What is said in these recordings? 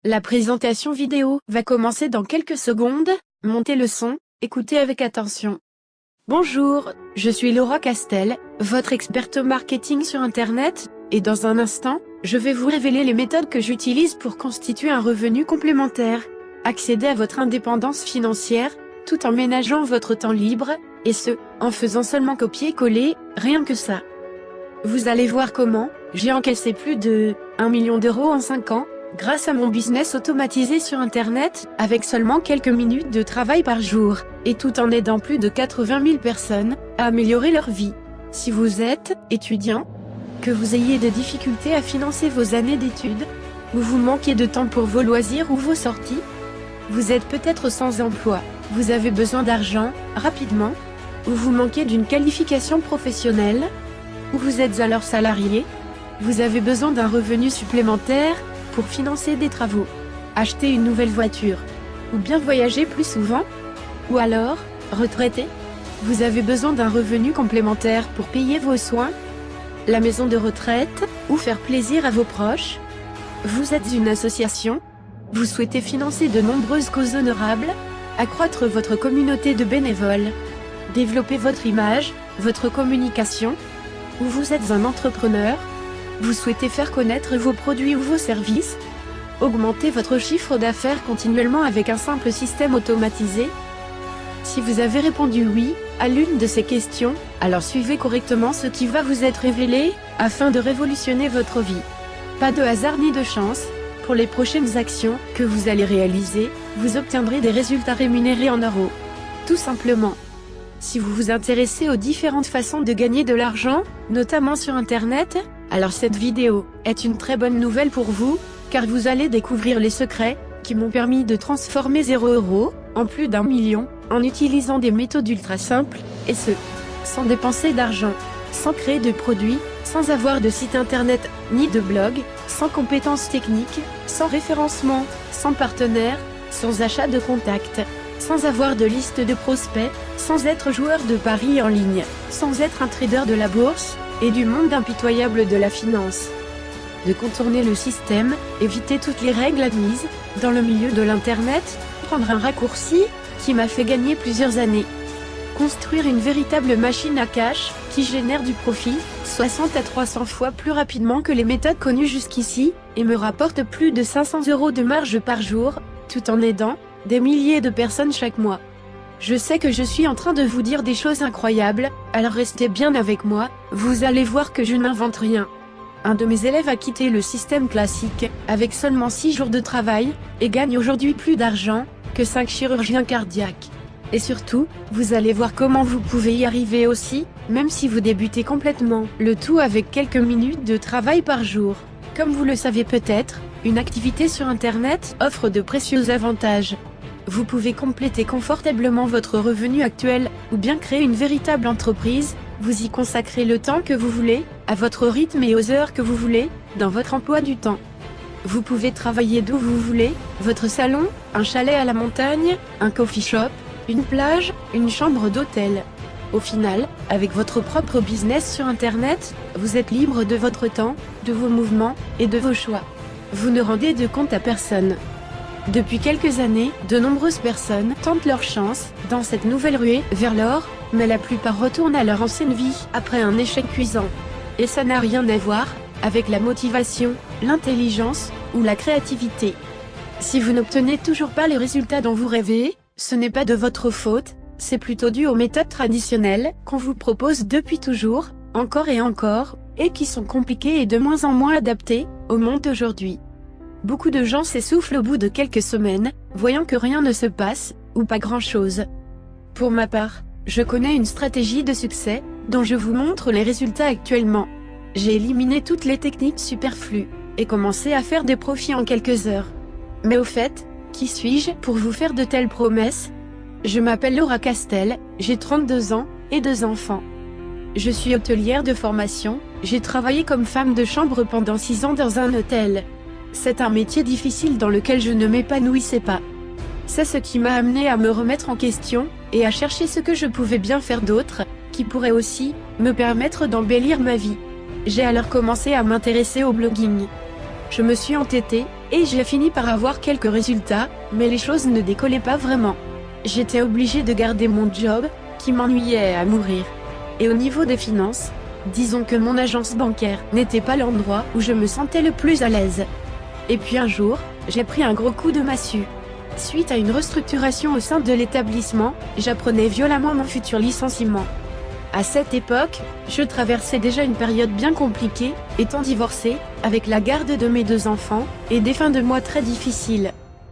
La présentation vidéo va commencer dans quelques secondes, montez le son, écoutez avec attention. Bonjour, je suis Laura Castel, votre experte marketing sur Internet, et dans un instant, je vais vous révéler les méthodes que j'utilise pour constituer un revenu complémentaire. Accéder à votre indépendance financière, tout en ménageant votre temps libre, et ce, en faisant seulement copier-coller, rien que ça. Vous allez voir comment, j'ai encaissé plus de 1 million d'euros en 5 ans, grâce à mon business automatisé sur Internet, avec seulement quelques minutes de travail par jour, et tout en aidant plus de 80 000 personnes à améliorer leur vie. Si vous êtes étudiant, que vous ayez des difficultés à financer vos années d'études, ou vous manquez de temps pour vos loisirs ou vos sorties, vous êtes peut-être sans emploi, vous avez besoin d'argent, rapidement, ou vous manquez d'une qualification professionnelle, ou vous êtes alors salarié, vous avez besoin d'un revenu supplémentaire, pour financer des travaux, acheter une nouvelle voiture, ou bien voyager plus souvent, ou alors, retraité, vous avez besoin d'un revenu complémentaire pour payer vos soins, la maison de retraite, ou faire plaisir à vos proches. Vous êtes une association, vous souhaitez financer de nombreuses causes honorables, accroître votre communauté de bénévoles, développer votre image, votre communication, ou vous êtes un entrepreneur, vous souhaitez faire connaître vos produits ou vos services, augmenter votre chiffre d'affaires continuellement avec un simple système automatisé. Si vous avez répondu oui à l'une de ces questions, alors suivez correctement ce qui va vous être révélé, afin de révolutionner votre vie. Pas de hasard ni de chance, pour les prochaines actions que vous allez réaliser, vous obtiendrez des résultats rémunérés en euros. Tout simplement. Si vous vous intéressez aux différentes façons de gagner de l'argent, notamment sur Internet, alors cette vidéo est une très bonne nouvelle pour vous, car vous allez découvrir les secrets qui m'ont permis de transformer 0 € en plus d'1 million, en utilisant des méthodes ultra simples, et ce, sans dépenser d'argent, sans créer de produits, sans avoir de site internet, ni de blog, sans compétences techniques, sans référencement, sans partenaire, sans achat de contact, sans avoir de liste de prospects, sans être joueur de paris en ligne, sans être un trader de la bourse, et du monde impitoyable de la finance. De contourner le système, éviter toutes les règles admises, dans le milieu de l'Internet, prendre un raccourci, qui m'a fait gagner plusieurs années. Construire une véritable machine à cash, qui génère du profit, 60 à 300 fois plus rapidement que les méthodes connues jusqu'ici, et me rapporte plus de 500 € de marge par jour, tout en aidant des milliers de personnes chaque mois. Je sais que je suis en train de vous dire des choses incroyables, alors restez bien avec moi, vous allez voir que je n'invente rien. Un de mes élèves a quitté le système classique, avec seulement 6 jours de travail, et gagne aujourd'hui plus d'argent que 5 chirurgiens cardiaques. Et surtout, vous allez voir comment vous pouvez y arriver aussi, même si vous débutez complètement, le tout avec quelques minutes de travail par jour. Comme vous le savez peut-être, une activité sur Internet offre de précieux avantages. Vous pouvez compléter confortablement votre revenu actuel, ou bien créer une véritable entreprise, vous y consacrez le temps que vous voulez, à votre rythme et aux heures que vous voulez, dans votre emploi du temps. Vous pouvez travailler d'où vous voulez, votre salon, un chalet à la montagne, un coffee shop, une plage, une chambre d'hôtel. Au final, avec votre propre business sur Internet, vous êtes libre de votre temps, de vos mouvements, et de vos choix. Vous ne rendez de compte à personne. Depuis quelques années, de nombreuses personnes tentent leur chance dans cette nouvelle ruée vers l'or, mais la plupart retournent à leur ancienne vie après un échec cuisant. Et ça n'a rien à voir avec la motivation, l'intelligence ou la créativité. Si vous n'obtenez toujours pas les résultats dont vous rêvez, ce n'est pas de votre faute, c'est plutôt dû aux méthodes traditionnelles qu'on vous propose depuis toujours, encore et encore, et qui sont compliquées et de moins en moins adaptées au monde d'aujourd'hui. Beaucoup de gens s'essoufflent au bout de quelques semaines, voyant que rien ne se passe, ou pas grand-chose. Pour ma part, je connais une stratégie de succès, dont je vous montre les résultats actuellement. J'ai éliminé toutes les techniques superflues, et commencé à faire des profits en quelques heures. Mais au fait, qui suis-je pour vous faire de telles promesses? Je m'appelle Laura Castel, j'ai 32 ans, et 2 enfants. Je suis hôtelière de formation, j'ai travaillé comme femme de chambre pendant 6 ans dans un hôtel. C'est un métier difficile dans lequel je ne m'épanouissais pas. C'est ce qui m'a amené à me remettre en question, et à chercher ce que je pouvais bien faire d'autre, qui pourrait aussi me permettre d'embellir ma vie. J'ai alors commencé à m'intéresser au blogging. Je me suis entêtée Et j'ai fini par avoir quelques résultats, mais les choses ne décollaient pas vraiment. J'étais obligée de garder mon job, qui m'ennuyait à mourir. Et au niveau des finances, disons que mon agence bancaire n'était pas l'endroit où je me sentais le plus à l'aise. Et puis un jour, j'ai pris un gros coup de massue. Suite à une restructuration au sein de l'établissement, j'apprenais violemment mon futur licenciement. À cette époque, je traversais déjà une période bien compliquée, étant divorcée, avec la garde de mes 2 enfants, et des fins de mois très difficiles.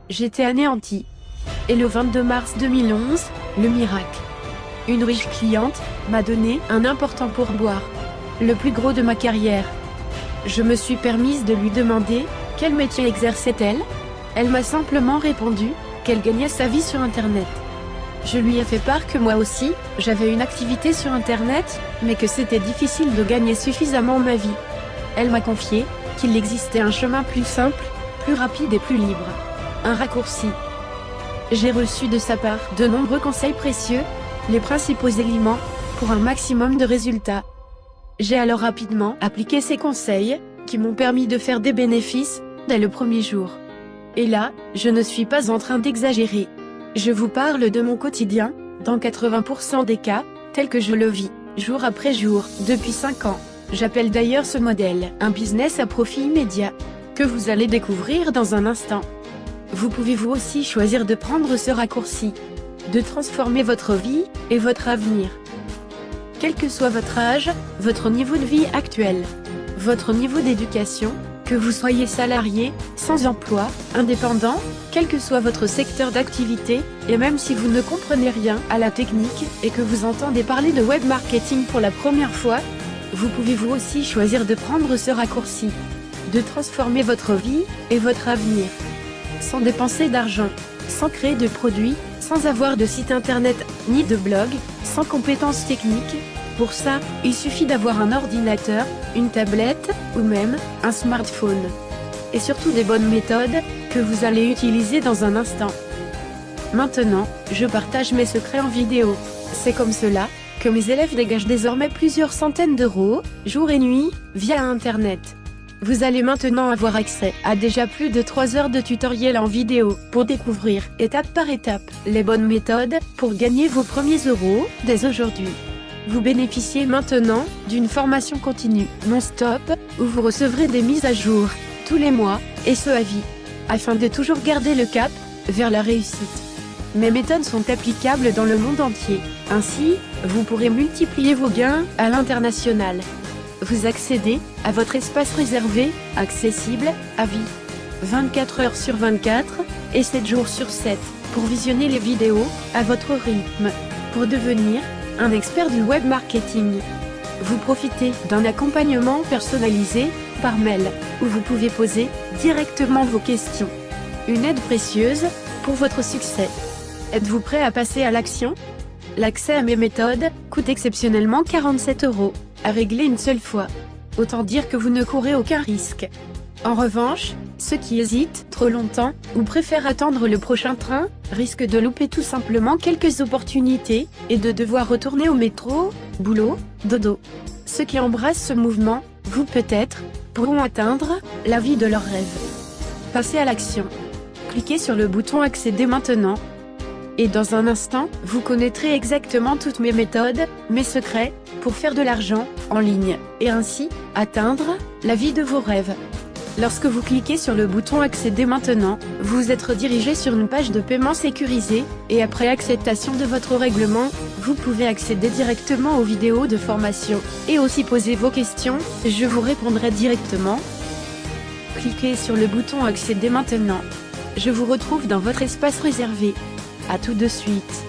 J'étais anéantie. Et le 22 mars 2011, le miracle. Une riche cliente m'a donné un important pourboire. Le plus gros de ma carrière. Je me suis permise de lui demander quel métier exerçait-elle. Elle m'a simplement répondu qu'elle gagnait sa vie sur Internet. Je lui ai fait part que moi aussi, j'avais une activité sur Internet, mais que c'était difficile de gagner suffisamment ma vie. Elle m'a confié qu'il existait un chemin plus simple, plus rapide et plus libre. Un raccourci. J'ai reçu de sa part de nombreux conseils précieux, les principaux éléments, pour un maximum de résultats. J'ai alors rapidement appliqué ces conseils, qui m'ont permis de faire des bénéfices, dès le premier jour. Et là, je ne suis pas en train d'exagérer. Je vous parle de mon quotidien, dans 80% des cas, tel que je le vis, jour après jour, depuis 5 ans. J'appelle d'ailleurs ce modèle un business à profit immédiat, que vous allez découvrir dans un instant. Vous pouvez vous aussi choisir de prendre ce raccourci, de transformer votre vie et votre avenir. Quel que soit votre âge, votre niveau de vie actuel, votre niveau d'éducation, que vous soyez salarié, sans emploi, indépendant, quel que soit votre secteur d'activité, et même si vous ne comprenez rien à la technique et que vous entendez parler de web marketing pour la première fois, vous pouvez vous aussi choisir de prendre ce raccourci, de transformer votre vie et votre avenir. Sans dépenser d'argent, sans créer de produits, sans avoir de site internet ni de blog, sans compétences techniques. Pour ça, il suffit d'avoir un ordinateur, une tablette, ou même un smartphone. Et surtout des bonnes méthodes, que vous allez utiliser dans un instant. Maintenant, je partage mes secrets en vidéo. C'est comme cela que mes élèves dégagent désormais plusieurs centaines d'euros, jour et nuit, via Internet. Vous allez maintenant avoir accès à déjà plus de 3 heures de tutoriels en vidéo pour découvrir, étape par étape, les bonnes méthodes pour gagner vos premiers euros dès aujourd'hui. Vous bénéficiez maintenant d'une formation continue, non-stop, où vous recevrez des mises à jour tous les mois, et ce à vie, afin de toujours garder le cap vers la réussite. Mes méthodes sont applicables dans le monde entier. Ainsi, vous pourrez multiplier vos gains à l'international. Vous accédez à votre espace réservé, accessible, à vie, 24 heures sur 24, et 7 jours sur 7, pour visionner les vidéos à votre rythme, pour devenir un expert du web marketing. Vous profitez d'un accompagnement personnalisé, par mail, où vous pouvez poser directement vos questions. Une aide précieuse pour votre succès. Êtes-vous prêt à passer à l'action? L'accès à mes méthodes coûte exceptionnellement 47 €, à régler une seule fois. Autant dire que vous ne courez aucun risque. En revanche, ceux qui hésitent trop longtemps, ou préfèrent attendre le prochain train, risquent de louper tout simplement quelques opportunités, et de devoir retourner au métro, boulot, dodo. Ceux qui embrassent ce mouvement, vous peut-être, pourront atteindre la vie de leurs rêves. Passez à l'action. Cliquez sur le bouton Accéder maintenant. Et dans un instant, vous connaîtrez exactement toutes mes méthodes, mes secrets, pour faire de l'argent, en ligne, et ainsi, atteindre la vie de vos rêves. Lorsque vous cliquez sur le bouton Accéder maintenant, vous êtes redirigé sur une page de paiement sécurisée, et après acceptation de votre règlement, vous pouvez accéder directement aux vidéos de formation, et aussi poser vos questions, je vous répondrai directement. Cliquez sur le bouton Accéder maintenant. Je vous retrouve dans votre espace réservé. À tout de suite.